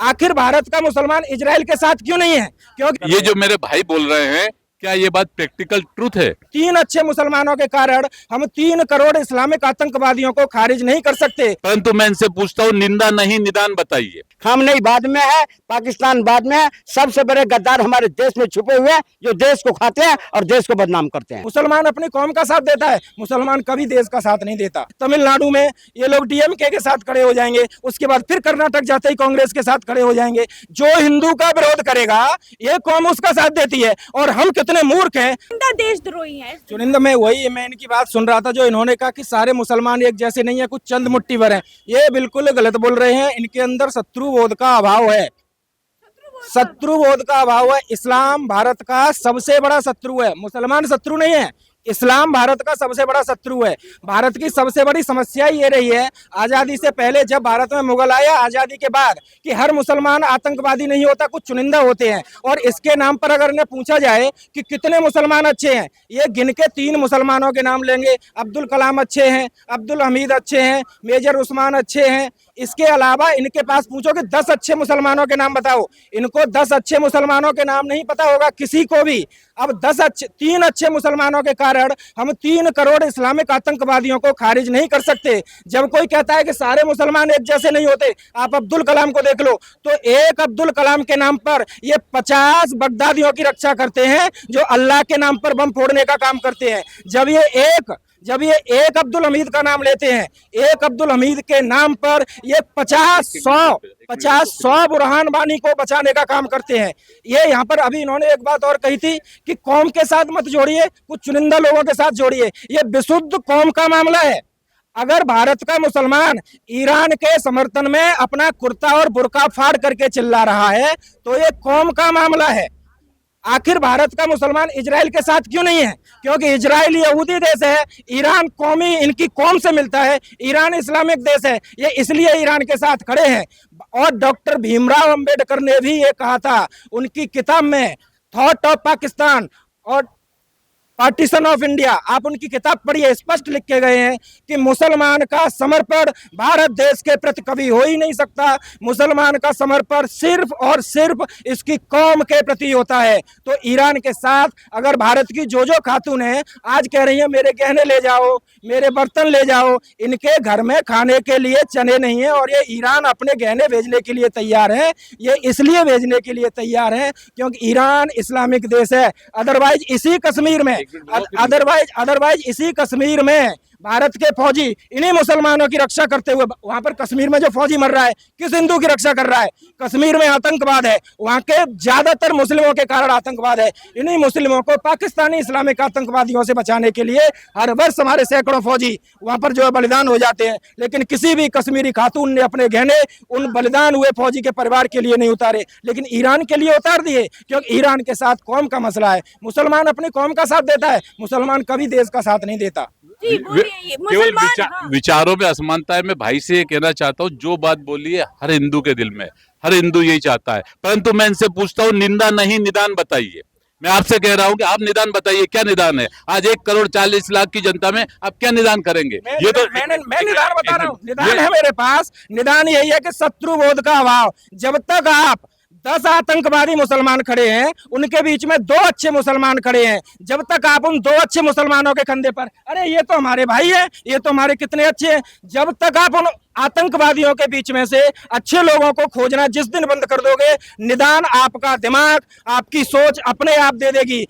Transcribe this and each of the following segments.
आखिर भारत का मुसलमान इजराइल के साथ क्यों नहीं है? क्योंकि ये जो मेरे भाई बोल रहे हैं, क्या ये बात प्रैक्टिकल ट्रूथ है? 3 अच्छे मुसलमानों के कारण हम 3 करोड़ इस्लामिक आतंकवादियों को खारिज नहीं कर सकते। परंतु मैं इनसे पूछता हूँ, निंदा नहीं निदान बताइए। हम नहीं बाद में है, पाकिस्तान बाद में है। सबसे बड़े गद्दार हमारे देश में छुपे हुए हैं जो देश को खाते हैं और देश को बदनाम करते हैं। मुसलमान अपनी कौम का साथ देता है, मुसलमान कभी देश का साथ नहीं देता। तमिलनाडु में ये लोग डीएमके के साथ खड़े हो जाएंगे, उसके बाद फिर कर्नाटक जाते ही कांग्रेस के साथ खड़े हो जाएंगे। जो हिंदू का विरोध करेगा ये कौम उसका साथ देती है। और हम कितने मूर्ख हैं, देशद्रोही है। चुनिंदा मैं इनकी बात सुन रहा था जो इन्होंने कहा कि सारे मुसलमान एक जैसे नहीं है, कुछ चंद मुट्ठी भर हैं। ये बिल्कुल गलत बोल रहे हैं। इनके अंदर शत्रुबोध का अभाव है, शत्रुबोध का अभाव है। इस्लाम भारत का सबसे बड़ा शत्रु है, मुसलमान शत्रु नहीं है। इस्लाम भारत का सबसे बड़ा शत्रु है। भारत की सबसे बड़ी समस्या ये रही है आजादी से पहले, जब भारत में मुगल आया, आजादी के बाद, कि हर मुसलमान आतंकवादी नहीं होता, कुछ चुनिंदा होते हैं। और इसके नाम पर अगर इन्हें पूछा जाए कि कितने मुसलमान अच्छे हैं, ये गिन के 3 मुसलमानों के नाम लेंगे। अब्दुल कलाम अच्छे हैं, अब्दुल हमीद अच्छे हैं, मेजर उस्मान अच्छे हैं। इसके अलावा इनके पास पूछो कि 10 अच्छे मुसलमानों के नाम बताओ, इनको 10 अच्छे मुसलमानों के नाम नहीं पता होगा किसी को भी। अब 3 अच्छे मुसलमानों के कारण हम 3 करोड़ इस्लामिक आतंकवादियों को खारिज नहीं कर सकते। जब कोई कहता है कि सारे मुसलमान एक जैसे नहीं होते, आप अब्दुल कलाम को देख लो, तो एक अब्दुल कलाम के नाम पर ये 50 बगदादियों की रक्षा करते हैं जो अल्लाह के नाम पर बम फोड़ने का काम करते हैं। जब ये एक अब्दुल हमीद का नाम लेते हैं, एक अब्दुल हमीद के नाम पर ये 50-100 बुरहान वानी को बचाने का काम करते हैं। ये यहाँ पर अभी इन्होंने एक बात और कही थी कि कौम के साथ मत जोड़िए, कुछ चुनिंदा लोगों के साथ जोड़िए। ये विशुद्ध कौम का मामला है। अगर भारत का मुसलमान ईरान के समर्थन में अपना कुर्ता और बुर्का फाड़ करके चिल्ला रहा है तो ये कौम का मामला है। आखिर भारत का मुसलमान इजराइल के साथ क्यों नहीं है? क्योंकि इजराइल यहूदी देश है, ईरान कौमी इनकी कौम से मिलता है, ईरान इस्लामिक देश है, ये इसलिए ईरान के साथ खड़े हैं। और डॉक्टर भीमराव अंबेडकर ने भी ये कहा था उनकी किताब में, थॉट ऑफ पाकिस्तान और पार्टीशन ऑफ इंडिया, आप उनकी किताब पढ़िए, स्पष्ट लिख के गए हैं कि मुसलमान का समर्पण भारत देश के प्रति कभी हो ही नहीं सकता। मुसलमान का समर्पण सिर्फ और सिर्फ इसकी कौम के प्रति होता है। तो ईरान के साथ अगर भारत की जो खातून है आज कह रही है मेरे गहने ले जाओ, मेरे बर्तन ले जाओ, इनके घर में खाने के लिए चने नहीं है और ये ईरान अपने गहने भेजने के लिए तैयार है। ये इसलिए भेजने के लिए तैयार है क्योंकि ईरान इस्लामिक देश है। अदरवाइज इसी कश्मीर में भारत के फौजी इन्हीं मुसलमानों की रक्षा करते हुए, वहां पर कश्मीर में जो फौजी मर रहा है किस हिंदू की रक्षा कर रहा है? कश्मीर में आतंकवाद है, वहां के ज्यादातर मुस्लिमों के कारण आतंकवाद है। इन्हीं मुस्लिमों को पाकिस्तानी इस्लामिक आतंकवादियों से बचाने के लिए हर वर्ष हमारे सैकड़ों फौजी वहां पर जो है बलिदान हो जाते हैं। लेकिन किसी भी कश्मीरी खातून ने अपने गहने उन बलिदान हुए फौजी के परिवार के लिए नहीं उतारे, लेकिन ईरान के लिए उतार दिए, क्योंकि ईरान के साथ कौम का मसला है। मुसलमान अपनी कौम का साथ देता है, मुसलमान कभी देश का साथ नहीं देता। केवल विचारों में असमानता है। मैं भाई से ये कहना चाहता हूँ, जो बात बोली है हर हिंदू के दिल में, हर हिंदू यही चाहता है। परंतु मैं इनसे पूछता हूँ, निंदा नहीं निदान बताइए। मैं आपसे कह रहा हूँ कि आप निदान बताइए, क्या निदान है? आज 1 करोड़ 40 लाख की जनता में आप क्या निदान करेंगे? ये तो मैं निदान बता रहा हूँ, निदान है मेरे पास। निदान यही है कि शत्रुबोध का अभाव। जब तक आप 10 आतंकवादी मुसलमान खड़े हैं, उनके बीच में 2 अच्छे मुसलमान खड़े हैं, जब तक आप उन 2 अच्छे मुसलमानों के कंधे पर, अरे ये तो हमारे भाई है, ये तो हमारे कितने अच्छे हैं, जब तक आप उन आतंकवादियों के बीच में से अच्छे लोगों को खोजना जिस दिन बंद कर दोगे, निदान आपका दिमाग, आपकी सोच अपने आप दे देगी।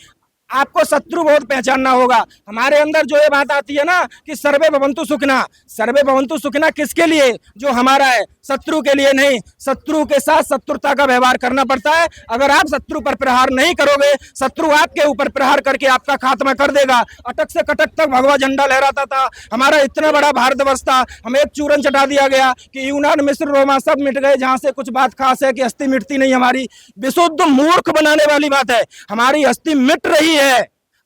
आपको शत्रुबोध पहचानना होगा। हमारे अंदर जो ये बात आती है ना कि सर्वे भवन्तु सुखिनः, सर्वे भवन्तु सुखिनः किसके लिए? जो हमारा है, शत्रु के लिए नहीं। शत्रु के साथ शत्रुता का व्यवहार करना पड़ता है। अगर आप शत्रु पर प्रहार नहीं करोगे, शत्रु आपके ऊपर प्रहार करके आपका खात्मा कर देगा। अटक से कटक तक भगवा झंडा लहराता था, हमारा इतना बड़ा भारतवर्ष था, हमें एक चूरन चटा दिया गया कि यूनान, मिस्र, रोमा सब मिट गए, जहां से कुछ बात खास है कि हस्ती मिटती नहीं हमारी। विशुद्ध मूर्ख बनाने वाली बात है, हमारी हस्ती मिट रही है।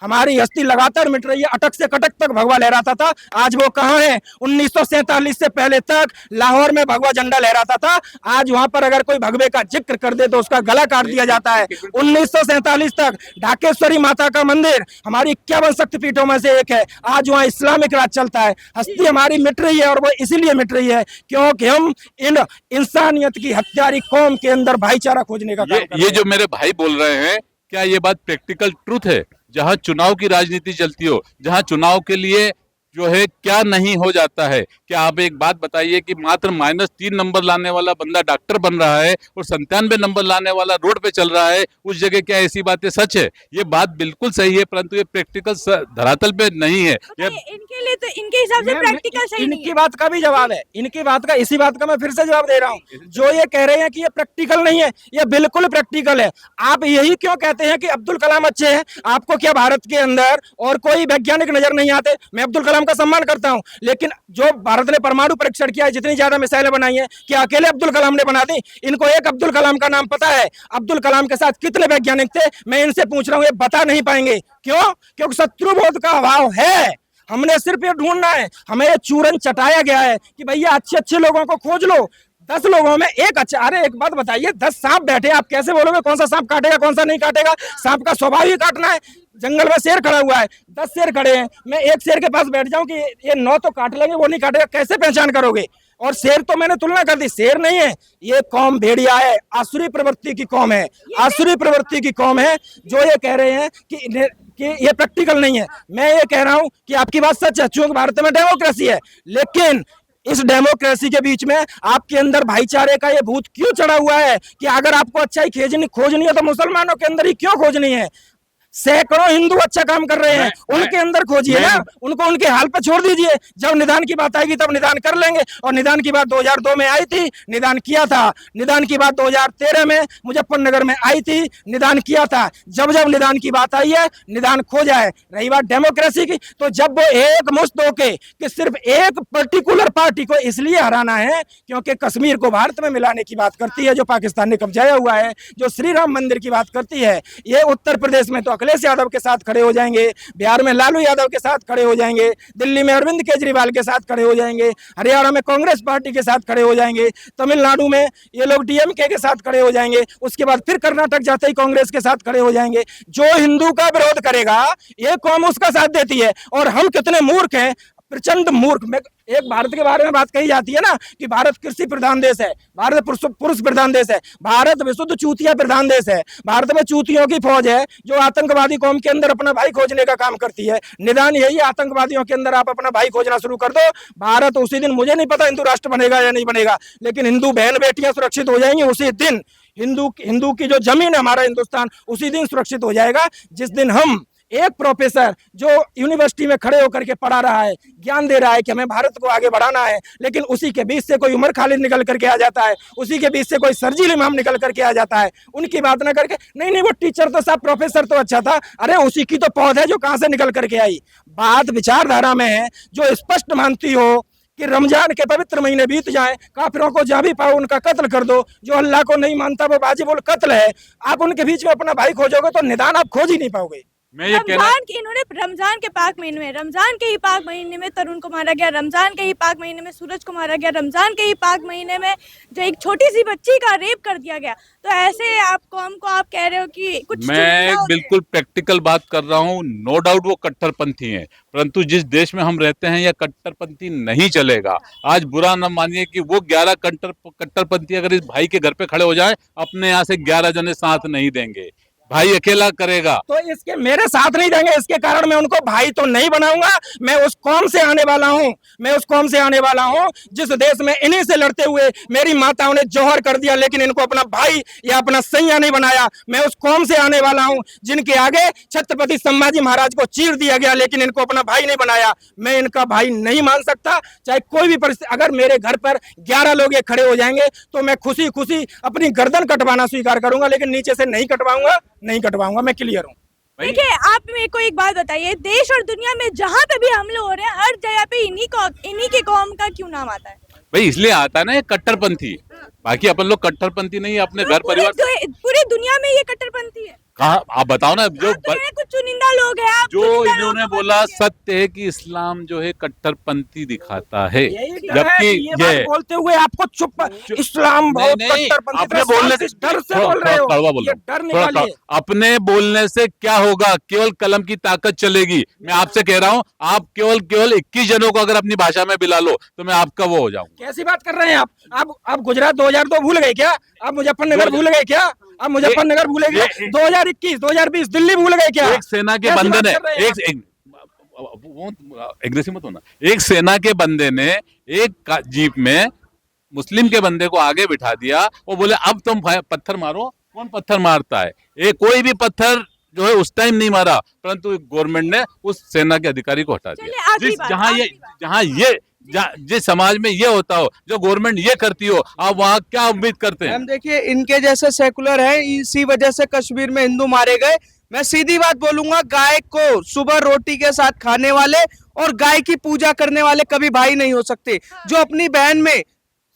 हमारी हस्ती लगातार मिट रही है। अटक से कटक तक भगवा लहराता था, आज वो कहाँ है? 1947 से पहले तक लाहौर में भगवा झंडा लहराता था, आज वहां पर अगर कोई भगवे का जिक्र कर दे तो उसका गला काट दिया जाता है। 1947 तक ढाकेश्वरी माता का मंदिर हमारी 51 शक्तिपीठों में से एक है, आज वहाँ इस्लामिक राज चलता है। हस्ती हमारी मिट रही है और वो इसीलिए मिट रही है क्योंकि हम इन इंसानियत की हत्यारी कौम के अंदर भाईचारा खोजने का काम कर रहे ये हैं। जो मेरे भाई बोल रहे हैं, क्या ये बात प्रैक्टिकल ट्रूथ है? जहां चुनाव की राजनीति चलती हो, जहां चुनाव के लिए जो है क्या नहीं हो जाता है। क्या आप एक बात बताइए कि मात्र -3 नंबर लाने वाला बंदा डॉक्टर बन रहा है और 97 नंबर लाने वाला रोड पे चल रहा है, उस जगह क्या ऐसी बातें सच है? ये बात बिल्कुल सही है, परंतु ये प्रैक्टिकल धरातल पे नहीं है। ये इनके लिए तो इनके हिसाब से प्रैक्टिकल सही नहीं इनकी है। बात का भी जवाब है, इनकी बात का, इसी बात का मैं फिर से जवाब दे रहा हूँ। जो ये कह रहे हैं कि ये प्रैक्टिकल नहीं है, ये बिल्कुल प्रैक्टिकल है। आप यही क्यों कहते हैं कि अब्दुल कलाम अच्छे हैं? आपको क्या भारत के अंदर और कोई वैज्ञानिक नजर नहीं आते? मैं अब्दुल कलाम का सम्मान करता हूं, लेकिन जो भारत ने परमाणु परीक्षण किया है, जितनी ज्यादा मिसाइलें बनाई हैं, क्या अकेले अब्दुल कलाम ने बना दी? इनको एक अब्दुल कलाम का नाम पता है? अब्दुल कलाम के साथ कितने वैज्ञानिक थे? मैं इनसे पूछ रहा हूं, ये बता नहीं पाएंगे। क्यों? क्योंकि शत्रुबोध का अभाव है। हमने सिर्फ ये ढूंढना है, हमें ये चूरन चटाया गया है कि भैया अच्छे अच्छे लोगों को खोज लो। 10 लोगों में एक अच्छा, अरे एक बात बताइए, 10 सांप बैठे, आप कैसे बोलोगे कौन सा सांप काटेगा कौन सा नहीं काटेगा? सांप का स्वभाव ही काटना है। जंगल में शेर खड़ा हुआ है, 10 शेर खड़े हैं, मैं एक शेर के पास बैठ जाऊं कि ये 9 तो काट लेंगे, वो नहीं काटेगा, कैसे पहचान करोगे? और शेर तो मैंने तुलना कर दी, शेर नहीं है, ये कौम भेड़िया है, आसुरी प्रवृत्ति की कौम है, आसुरी प्रवृत्ति की कौम है। जो ये कह रहे हैं कि ये प्रैक्टिकल नहीं है, मैं ये कह रहा हूं कि आपकी बात सच है, चूंकि भारत में डेमोक्रेसी है, लेकिन इस डेमोक्रेसी के बीच में आपके अंदर भाईचारे का ये भूत क्यों चढ़ा हुआ है कि अगर आपको अच्छाई खोजनी है तो मुसलमानों के अंदर ही क्यों खोजनी है? सैकड़ों हिंदू अच्छा काम कर रहे हैं, उनके अंदर खोजिए ना, उनको उनके हाल पे छोड़ दीजिए। जब निदान की बात आएगी तब निदान कर लेंगे। और निदान की बात 2002 में आई थी, निदान किया था। निदान की बात 2013 में मुजफ्फरनगर में आई थी, निदान किया था। जब जब निदान की बात आई है, निदान खोजा है। रही बात डेमोक्रेसी की, तो जब वो एक मुश्त होके कि सिर्फ एक पर्टिकुलर पार्टी को इसलिए हराना है क्योंकि कश्मीर को भारत में मिलाने की बात करती है, जो पाकिस्तान ने कब्जाया हुआ है, जो श्री राम मंदिर की बात करती है, ये उत्तर प्रदेश में तो अखिलेश यादव के साथ खड़े हो जाएंगे, बिहार में लालू यादव के साथ खड़े हो जाएंगे, दिल्ली में अरविंद केजरीवाल के साथ खड़े हो जाएंगे, हरियाणा में कांग्रेस पार्टी के साथ खड़े हो जाएंगे, तमिलनाडु में ये लोग डीएमके के साथ खड़े हो जाएंगे, उसके बाद फिर कर्नाटक जाते ही कांग्रेस के साथ खड़े हो जाएंगे। जो हिंदू का विरोध करेगा ये कौम उसका साथ देती है। और हम कितने मूर्ख हैं, प्रचंड मूर्ख। एक भारत के बारे में बात कही जाती है ना कि भारत कृषि प्रधान देश है, भारत पुरुष प्रधान देश है, भारत विशुद्ध चूतिया प्रधान देश है, भारत में चूतियों की फौज है जो आतंकवादी कौम के अंदर अपना भाई खोजने का काम करती है। निदान यही, आतंकवादियों के अंदर आप अपना भाई खोजना शुरू कर दो, भारत उसी दिन, मुझे नहीं पता हिंदू राष्ट्र बनेगा या नहीं बनेगा, लेकिन हिंदू बहन बेटियां सुरक्षित हो जाएंगी उसी दिन। हिंदू की जो जमीन है हमारा हिंदुस्तान, उसी दिन सुरक्षित हो जाएगा जिस दिन हम एक प्रोफेसर जो यूनिवर्सिटी में खड़े होकर के पढ़ा रहा है, ज्ञान दे रहा है कि हमें भारत को आगे बढ़ाना है, लेकिन उसी के बीच से कोई उमर खालिद निकल करके आ जाता है, उसी के बीच से कोई सरजील इमाम निकल करके आ जाता है, उनकी बात ना करके नहीं वो टीचर तो साहब, प्रोफेसर तो अच्छा था, अरे उसी की तो पौध है जो कहां से निकल करके आई। बात विचारधारा में है जो स्पष्ट मानती हो कि रमजान के पवित्र महीने बीत जाएं, काफिरों को जहां भी पाओ उनका कत्ल कर दो, जो अल्लाह को नहीं मानता वो वाजिबुल कत्ल है। आप उनके बीच में अपना भाई खोजोगे तो निदान आप खोज ही नहीं पाओगे। मैं ये कहना, इन्होंने रमजान के पाक महीने में, रमजान के ही पाक महीने में तरुण को मारा गया, रमजान के ही पाक महीने में सूरज को मारा गया, रमजान के ही पाक महीने में जो एक छोटी सी बच्ची का रेप कर दिया गया, तो ऐसे आप कौम को आप कह रहे हो कि कुछ मैं बिल्कुल प्रैक्टिकल बात कर रहा हूँ। नो डाउट वो कट्टरपंथी हैं, परंतु जिस देश में हम रहते हैं यह कट्टरपंथी नहीं चलेगा। आज बुरा न मानिए कि वो 11 कट्टरपंथी अगर इस भाई के घर पे खड़े हो जाए, अपने यहाँ से 11 जने साथ नहीं देंगे, भाई अकेला करेगा। तो इसके मेरे साथ नहीं देंगे, इसके कारण मैं उनको भाई तो नहीं बनाऊंगा। मैं उस कौम से आने वाला हूं, मैं उस कौम से आने वाला हूं जिस देश में इन्हीं से लड़ते हुए मेरी माताओं ने जौहर कर दिया, लेकिन इनको अपना भाई या अपना सैया नहीं बनाया। मैं उस कौम से आने वाला हूं जिनके आगे छत्रपति संभाजी महाराज को चीर दिया गया, लेकिन इनको अपना भाई नहीं बनाया। मैं इनका भाई नहीं मान सकता, चाहे कोई भी परिस्थिति। अगर मेरे घर पर 11 लोग ये खड़े हो जाएंगे तो मैं खुशी खुशी अपनी गर्दन कटवाना स्वीकार करूंगा, लेकिन नीचे से नहीं कटवाऊंगा, मैं क्लियर हूँ। देखिए, आप मेरे को एक बात बताइए, देश और दुनिया में जहाँ पे भी हमले हो रहे हैं हर जगह पे इन्हीं की कौम का क्यों नाम आता है? भाई इसलिए आता है ना ये कट्टरपंथी, बाकी अपन लोग कट्टरपंथी नहीं है, अपने घर परिवार पूरी दुनिया में ये कट्टरपंथी है। कहा, आप बताओ ना। जो आप तो कह रहे हैं कुछ चुनिंदा लोग हैं, आप जो चुनिंदा इन्होंने लोगों को बोला बोलते हैं। सत्य है कि इस्लाम जो है कट्टरपंथी दिखाता है, यही डर है जबकि कि ये बात बोलते हुए आपको चुप इस्लाम बहुत नहीं, कट्टरपंथी अपने था, बोलने साफ इस डर से बोल रहे हो। कड़वा बोल ये रहा डर हूं, थोड़ा निकालिए। अपने बोलने से क्या होगा, केवल कलम की ताकत चलेगी। मैं आपसे कह रहा हूं, आप केवल 21 जनों को अगर अपनी भाषा में बुला लो तो मैं आपका वो हो जाऊंगा। कैसी बात कर रहे हैं आप गुजरात 2002 भूल गए क्या? आप मुजफ्फरनगर भूल गए क्या? आप मुजफ्फरनगर भूल गए? 2021 2020 दिल्ली भूल गए क्या? एक सेना के कैसी बंदे बात ने कर रहे हैं एग्रेसिव मत होना, एक सेना के बंदे ने एक जीप में मुस्लिम के बंदे को आगे बिठा दिया। वो बोले अब तुम पत्थर मारो। कौन पत्थर मारता है? कोई भी पत्थर जो है उस टाइम नहीं मारा, परंतु गवर्नमेंट ने उस सेना के अधिकारी को हटा चलिए, दिया। आखिरी बात, जहां ये जिस समाज में ये होता हो, जो गवर्नमेंट ये करती हो, आप वहां क्या उम्मीद करते हैं? हम देखिए इनके जैसे सेकुलर हैं, इसी वजह से कश्मीर में हिंदू मारे गए। मैं सीधी बात बोलूंगा, गाय को सुबह रोटी के साथ खाने वाले और गाय की पूजा करने वाले कभी भाई नहीं हो सकते। जो अपनी बहन में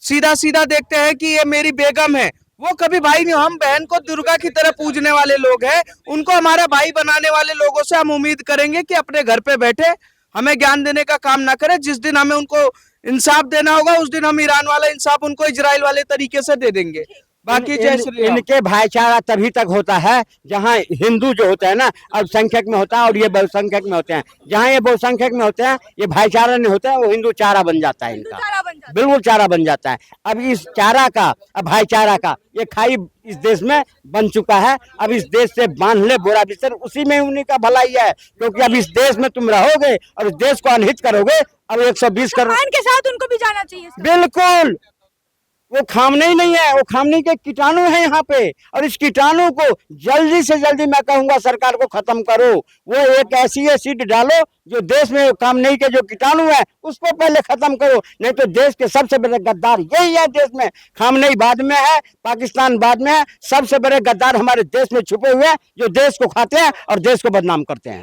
सीधा सीधा देखते हैं कि ये मेरी बेगम है, वो कभी भाई नहीं। हम बहन को दुर्गा की तरह पूजने वाले लोग हैं, उनको हमारा भाई बनाने वाले लोगों से हम उम्मीद करेंगे कि अपने घर पे बैठे हमें ज्ञान देने का काम ना करें। जिस दिन हमें उनको इंसाफ देना होगा, उस दिन हम ईरान वाला इंसाफ उनको इजराइल वाले तरीके से दे देंगे। बाकी जय श्री राम। इनके भाईचारा तभी तक होता है जहाँ हिंदू जो होता है ना अल्पसंख्यक में होता है और ये बहुसंख्यक में होते हैं। जहाँ ये बहुसंख्यक में होते हैं, ये भाईचारा नहीं होता है, वो हिंदू चारा बन जाता है इनका, सारा बन जाता बिल्कुल चारा बन जाता है। अब इस चारा का, अब भाईचारा का ये खाई इस देश में बन चुका है। अब इस देश से बांध ले बोरा बिस्तर, उसी में उन्हीं का भलाई है। क्योंकि अब इस देश में तुम रहोगे और इस देश को अनहित करोगे। अब 120 करोड़ सम्मान के साथ उनको भी जाना चाहिए सर। बिल्कुल, वो खामने ही नहीं है, वो खामने के कीटाणु है यहाँ पे। और इस कीटाणु को जल्दी से जल्दी मैं कहूंगा सरकार को खत्म करो। वो एक ऐसी सीट डालो जो देश में खामने के जो कीटाणु है उसको पहले खत्म करो, नहीं तो देश के सबसे बड़े गद्दार यही है देश में। खामने बाद में है, पाकिस्तान बाद में है, सबसे बड़े गद्दार हमारे देश में छुपे हुए हैं जो देश को खाते हैं और देश को बदनाम करते हैं।